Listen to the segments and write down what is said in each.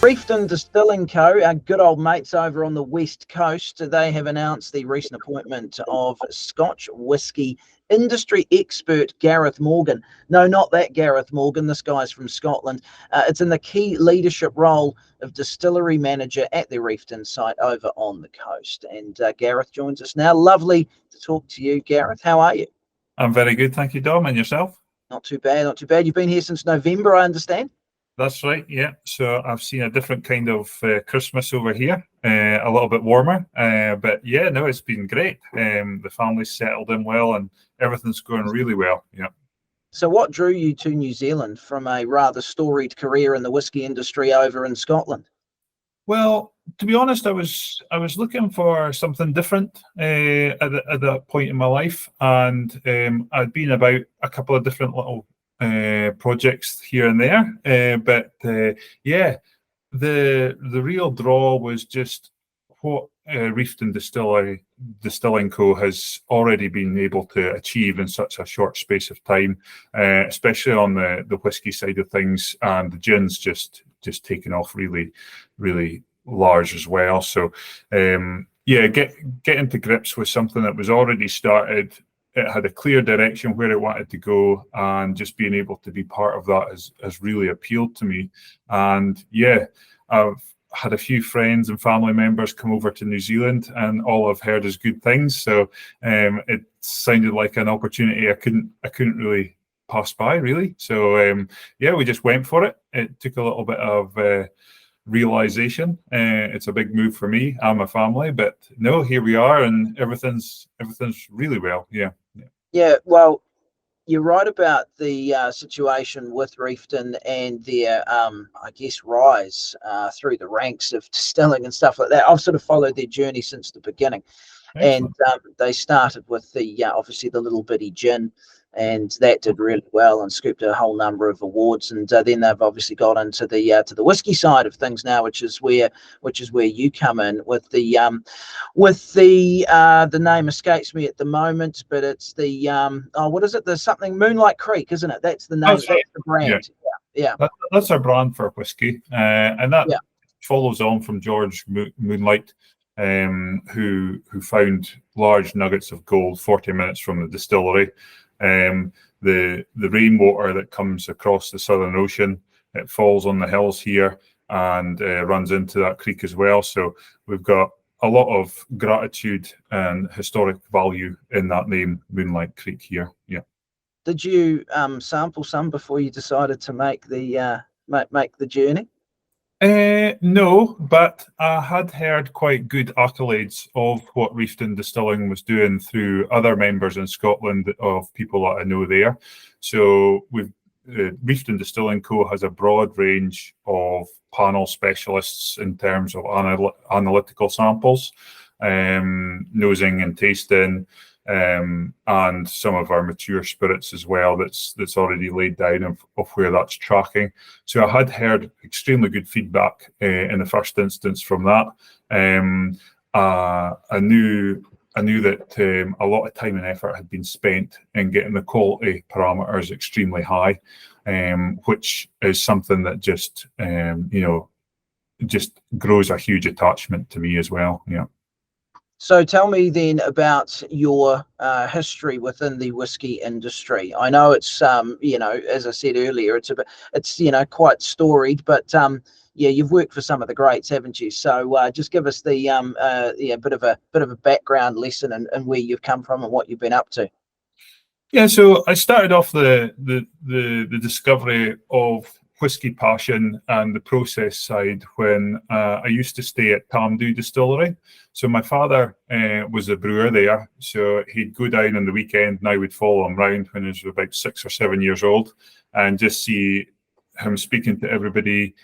Reefton Distilling Co, our good old mates over on the West Coast, they have announced the recent appointment of Scotch whisky industry expert Gareth Morgan. No, not that Gareth Morgan. This guy's from Scotland. It's in the key leadership role of Distillery Manager at the Reefton site over on the coast. And Gareth joins us now. Lovely to talk to you, Gareth. How are you? I'm very good, thank you, Dom. And yourself? Not too bad, not too bad. You've been here since November, I understand? That's right, yeah. So I've seen a different kind of Christmas over here, a little bit warmer. But yeah, no, it's been great. The family's settled in well and everything's going really well, yeah. So what drew you to New Zealand from a rather storied career in the whisky industry over in Scotland? Well, to be honest, I was looking for something different at that point in my life, and I'd been about a couple of different little projects here and there, but yeah, the real draw was just what Reefton Distilling Co has already been able to achieve in such a short space of time, especially on the whiskey side of things, and the gin's just taken off really large as well. So yeah, getting to grips with something that was already started. It had a clear direction where it wanted to go, and just being able to be part of that has really appealed to me. And yeah, I've had a few friends and family members come over to New Zealand, and all I've heard is good things. So it sounded like an opportunity I couldn't really pass by, really. So yeah, we just went for it. It took a little bit of realization. It's a big move for me and my family, but no, here we are, and everything's really well. Yeah, well, you're right about the situation with Reefton and their, I guess, rise through the ranks of distilling and stuff like that. I've sort of followed their journey since the beginning. Excellent. And they started with the obviously the little bitty gin, and that did really well and scooped a whole number of awards. And then they've obviously got into the to the whiskey side of things now, which is where you come in with the name escapes me at the moment, but it's the what is it? There's something Moonlight Creek, isn't it? That's the name. That's the brand. Yeah. That's our brand for whiskey, and that follows on from George Moonlight, who found large nuggets of gold 40 minutes from the distillery. The rainwater that comes across the Southern Ocean, it falls on the hills here and runs into that creek as well. So we've got a lot of gratitude and historic value in that name, Moonlight Creek here. Yeah. Did you sample some before you decided to make the journey? No, but I had heard quite good accolades of what Reefton Distilling was doing through other members in Scotland, of people that I know there. So Reefton Distilling Co has a broad range of panel specialists in terms of analytical samples, nosing and tasting, and some of our mature spirits as well that's already laid down of where that's tracking. So I had heard extremely good feedback in the first instance from that. I knew that a lot of time and effort had been spent in getting the quality parameters extremely high, which is something that just just grows a huge attachment to me as well. Yeah. So tell me then about your history within the whiskey industry. I know it's as I said earlier, it's quite storied, but yeah, you've worked for some of the greats, haven't you? So just give us the bit of a background lesson and where you've come from and what you've been up to. Yeah, so I started off the discovery of whiskey passion and the process side when I used to stay at Tamdhu Distillery. So my father was a brewer there, so he'd go down on the weekend and I would follow him round when he was about 6 or 7 years old and just see him speaking to everybody,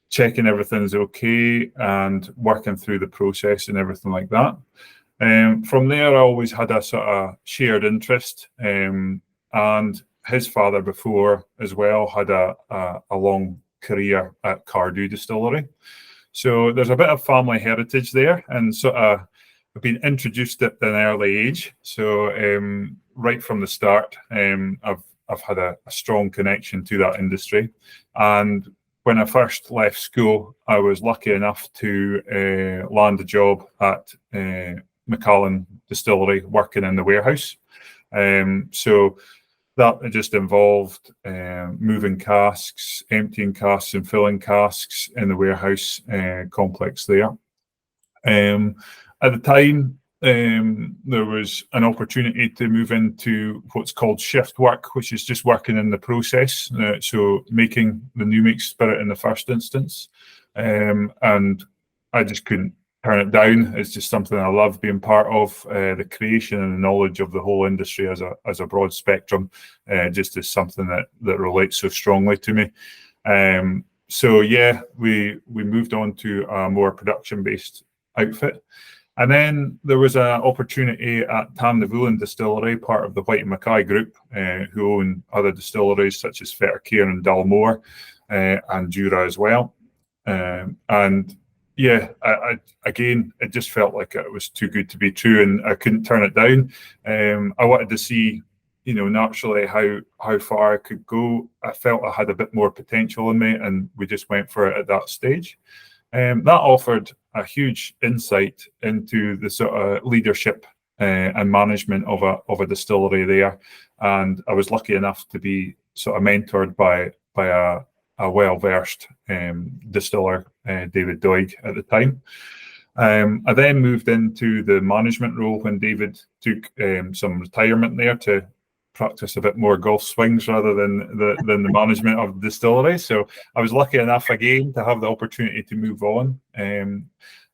checking everything's okay and working through the process and everything like that. From there, I always had a sort of shared interest, and his father before as well had a long career at Cardew Distillery. So there's a bit of family heritage there, and sort of I've been introduced at an early age. So right from the start, I've had a strong connection to that industry. And when I first left school, I was lucky enough to land a job at Macallan Distillery, working in the warehouse. So that just involved moving casks, emptying casks and filling casks in the warehouse complex there. At the time, there was an opportunity to move into what's called shift work, which is just working in the process, so making the new make spirit in the first instance. And I just couldn't turn it down. It's just something I love being part of. The creation and the knowledge of the whole industry as a broad spectrum just is something that relates so strongly to me. So yeah, we moved on to a more production-based outfit. And then there was an opportunity at Tamnavulin Distillery, part of the White and Mackay Group, who own other distilleries such as Fettercairn and Dalmore, and Jura as well. And yeah, again, it just felt like it was too good to be true, and I couldn't turn it down. I wanted to see, naturally how far I could go. I felt I had a bit more potential in me, and we just went for it at that stage. That offered a huge insight into the sort of leadership and management of a distillery there, and I was lucky enough to be sort of mentored by a well-versed distiller, David Doig, at the time. I then moved into the management role when David took some retirement there to practice a bit more golf swings rather than the management of the distillery. So I was lucky enough again to have the opportunity to move on.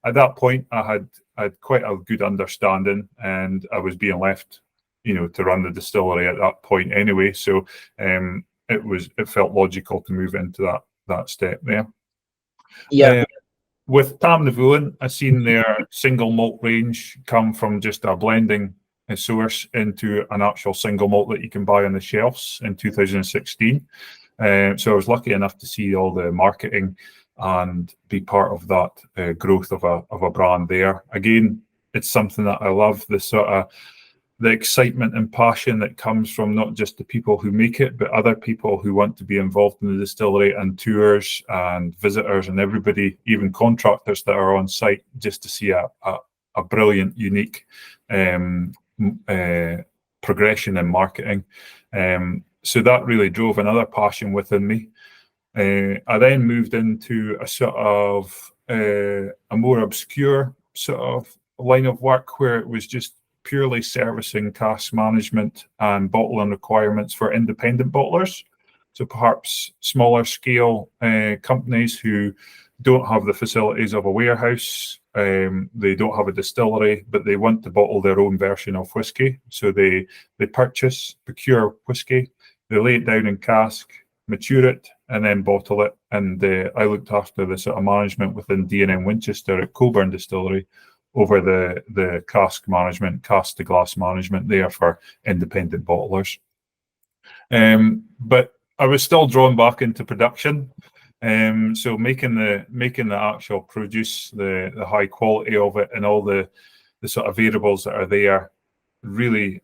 At that point, I had quite a good understanding, and I was being left, to run the distillery at that point anyway. So it felt logical to move into that step there. Yeah. With Tamnavulin, I seen their single malt range come from just a blending source into an actual single malt that you can buy on the shelves in 2016. So I was lucky enough to see all the marketing and be part of that growth of a brand there. Again, it's something that I love, the excitement and passion that comes from not just the people who make it, but other people who want to be involved in the distillery, and tours and visitors and everybody, even contractors that are on site, just to see a brilliant, unique progression in marketing. So that really drove another passion within me. I then moved into a sort of a more obscure sort of line of work where it was just purely servicing cask management and bottling requirements for independent bottlers. So perhaps smaller scale companies who don't have the facilities of a warehouse, they don't have a distillery, but they want to bottle their own version of whisky. So they procure whisky, they lay it down in cask, mature it, and then bottle it. And I looked after the sort of management within D&M Winchester at Coburn Distillery over the cask management, cask to glass management there for independent bottlers. But I was still drawn back into production. So making the actual produce, the high quality of it, and all the sort of variables that are there really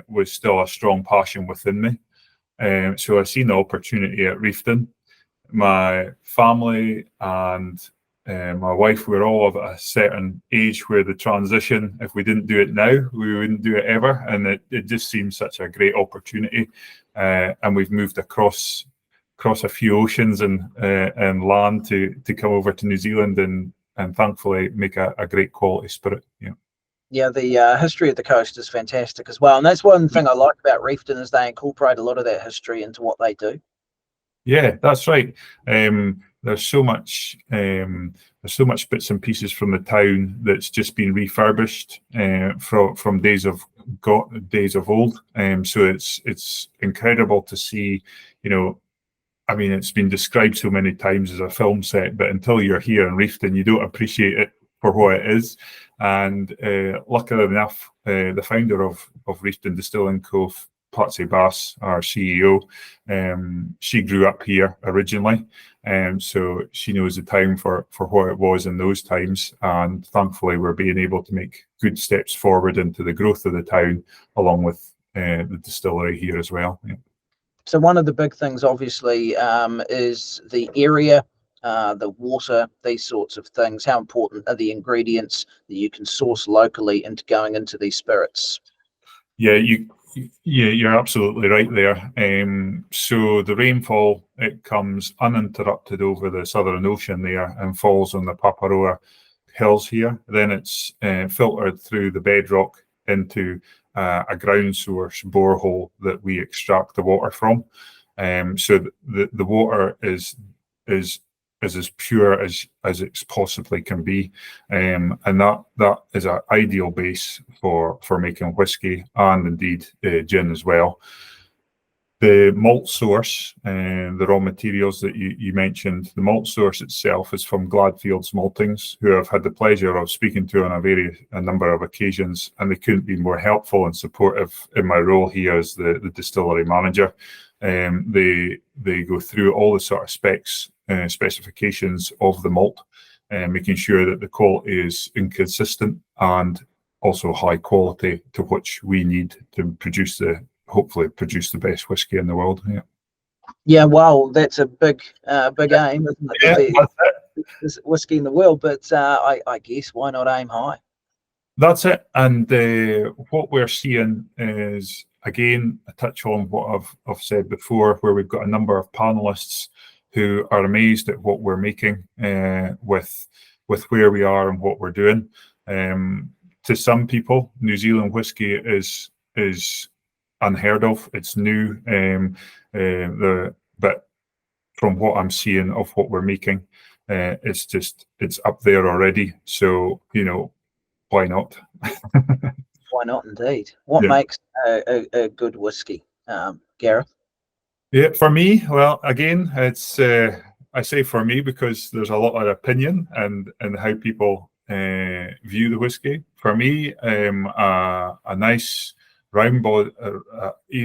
was still a strong passion within me. So I seen the opportunity at Reefton. My family and my wife were all of a certain age where the transition, if we didn't do it now, we wouldn't do it ever. And it just seemed such a great opportunity. And we've moved across a few oceans and land to come over to New Zealand and thankfully make a great quality spirit. Yeah, the history of the coast is fantastic as well. And that's one thing I like about Reefton, is they incorporate a lot of that history into what they do. Yeah, that's right. There's so much bits and pieces from the town that's just been refurbished from days of old. So it's incredible to see. I mean, it's been described so many times as a film set, but until you're here in Reefton, you don't appreciate it for what it is. And luckily enough, the founder of Reefton Distilling Co, Patsy Bass, our CEO, she grew up here originally, so she knows the town for what it was in those times, and thankfully we're being able to make good steps forward into the growth of the town along with the distillery here as well. So one of the big things obviously is the area the water, these sorts of things? How important are the ingredients that you can source locally into going into these spirits? Yeah, you're absolutely right there. So the rainfall, it comes uninterrupted over the Southern Ocean there and falls on the Paparoa Hills here. Then it's filtered through the bedrock into a ground source borehole that we extract the water from. So the water is as pure as it possibly can be, and that is an ideal base for making whiskey and indeed gin as well. The malt source, the raw materials that you mentioned, the malt source itself is from Gladfields Maltings, who I've had the pleasure of speaking to on a number of occasions, and they couldn't be more helpful and supportive in my role here as the distillery manager. They go through all the sort of specifications of the malt, making sure that the quality is inconsistent and also high quality to which we need to hopefully produce the best whiskey in the world. Yeah, well, that's a big aim, isn't it? Yeah, best whiskey in the world, but I guess why not aim high? That's it. And what we're seeing is, again, a touch on what I've said before, where we've got a number of panelists who are amazed at what we're making with where we are and what we're doing. To some people, New Zealand whiskey is unheard of. It's new, but from what I'm seeing of what we're making, it's up there already. So why not? Why not, indeed? What makes a good whiskey, Gareth? Yeah, for me, well, again, it's I say for me because there's a lot of opinion and how people view the whiskey. For me, a nice round body,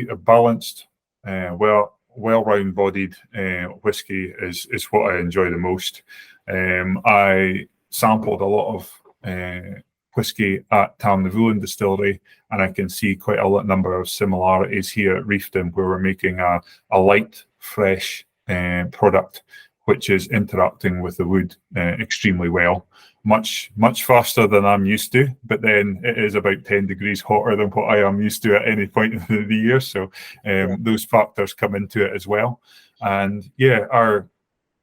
a balanced, well round bodied whiskey is what I enjoy the most. I sampled a lot of whiskey at Tamnavulin Distillery, and I can see quite a number of similarities here at Reefton, where we're making a light, fresh product, which is interacting with the wood extremely well. Much faster than I'm used to, but then it is about 10 degrees hotter than what I am used to at any point in the year. So those factors come into it as well. And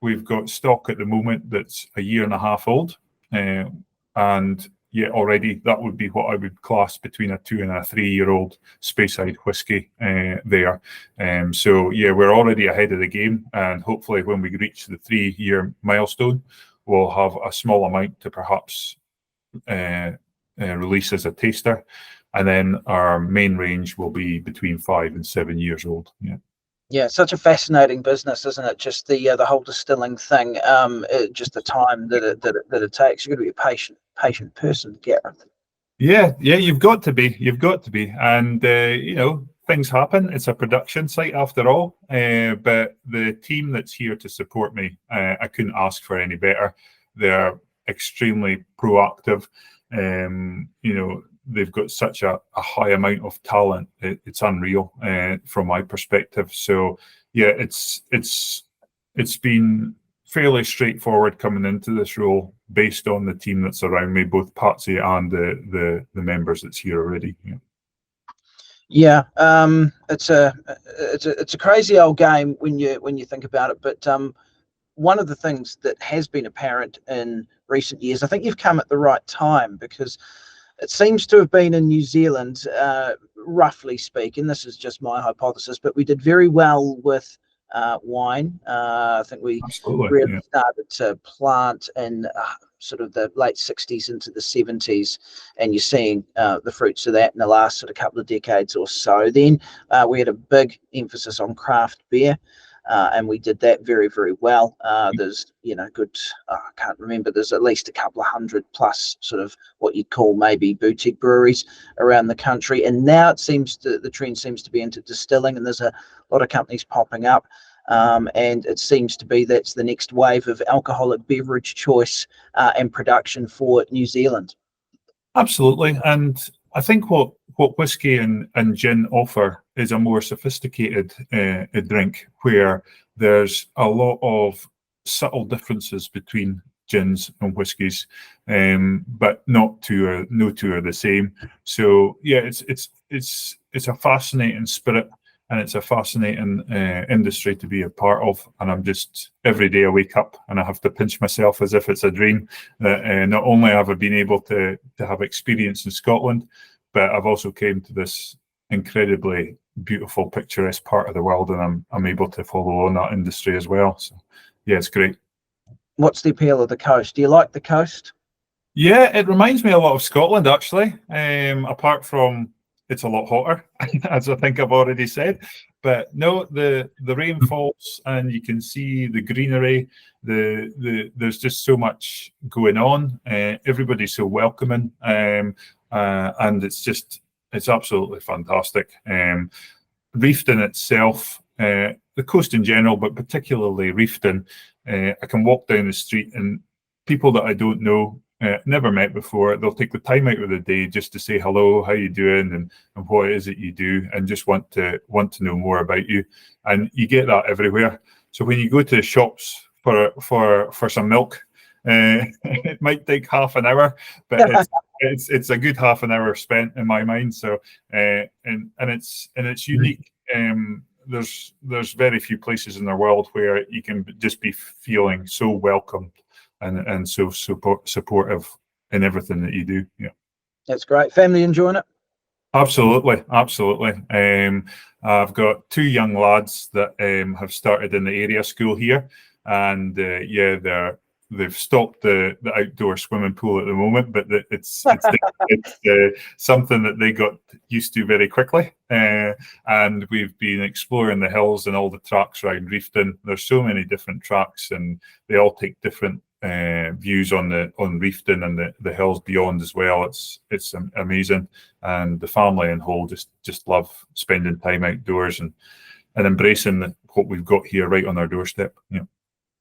we've got stock at the moment that's a year and a half old, and already that would be what I would class between a 2 and a 3 year old Speyside whiskey there. So we're already ahead of the game, and hopefully when we reach the 3 year milestone, we'll have a small amount to perhaps release as a taster, and then our main range will be between 5 and 7 years old. Yeah, such a fascinating business, isn't it? Just the whole distilling thing, just the time that it takes. You've got to be a patient person, Gareth. Yeah, you've got to be, and things happen. It's a production site after all, but the team that's here to support me, I couldn't ask for any better. They're extremely proactive. They've got such a high amount of talent. It's unreal from my perspective. So it's been fairly straightforward coming into this role based on the team that's around me, both Patsy and the members that's here already. Yeah, it's a crazy old game when you think about it. But one of the things that has been apparent in recent years, I think you've come at the right time, because it seems to have been in New Zealand, roughly speaking, this is just my hypothesis, but we did very well with wine. I think we really started to plant in sort of the late 60s into the 70s, and you're seeing the fruits of that in the last sort of couple of decades or so. Then we had a big emphasis on craft beer. And we did that very, very well. There's, good, I can't remember, there's at least a couple of 100 plus sort of what you'd call maybe boutique breweries around the country. And now the trend seems to be into distilling, and there's a lot of companies popping up. And it seems to be that's the next wave of alcoholic beverage choice and production for New Zealand. Absolutely. And I think what whiskey and gin offer is a more sophisticated drink, where there's a lot of subtle differences between gins and whiskies, but no two are the same. So yeah, it's a fascinating spirit, and it's a fascinating industry to be a part of. And I'm just, every day I wake up and I have to pinch myself as if it's a dream that not only have I been able to have experience in Scotland, but I've also came to this incredibly beautiful, picturesque part of the world, and I'm able to follow on that industry as well. So yeah, it's great. What's the appeal of the coast? Do you like the coast? Yeah, it reminds me a lot of Scotland, actually. Apart from it's a lot hotter, as I think I've already said. But no, the rain falls and you can see the greenery. There's just so much going on. Everybody's so welcoming, and it's absolutely fantastic. Reefton itself, the coast in general, but particularly Reefton, I can walk down the street and people that I don't know, never met before, they'll take the time out of the day just to say hello, how you doing, and what is it you do, and just want to know more about you. And you get that everywhere. So when you go to shops for some milk, it might take half an hour, but it's a good half an hour spent in my mind. So and it's unique. There's very few places in the world where you can just be feeling so welcomed and so supportive in everything that you do. Yeah, that's great. Family enjoying it? Absolutely. I've got two young lads that have started in the area school here, and they've stopped the outdoor swimming pool at the moment, but it's something that they got used to very quickly. And we've been exploring the hills and all the tracks around Reefton. There's so many different tracks, and they all take different views on Reefton and the hills beyond as well. It's amazing, and the family in whole just love spending time outdoors and embracing what we've got here right on our doorstep. Yeah.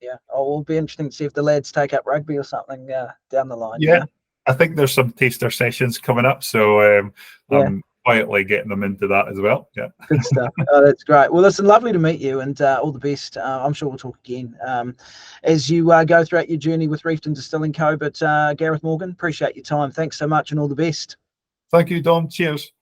Yeah. Oh, it'll be interesting to see if the lads take up rugby or something down the line. Yeah, I think there's some taster sessions coming up, so I'm quietly getting them into that as well. Yeah, good stuff. Oh, that's great. Well, listen, lovely to meet you, and all the best. I'm sure we'll talk again as you go throughout your journey with Reefton Distilling Co. But Gareth Morgan, appreciate your time. Thanks so much, and all the best. Thank you, Dom. Cheers.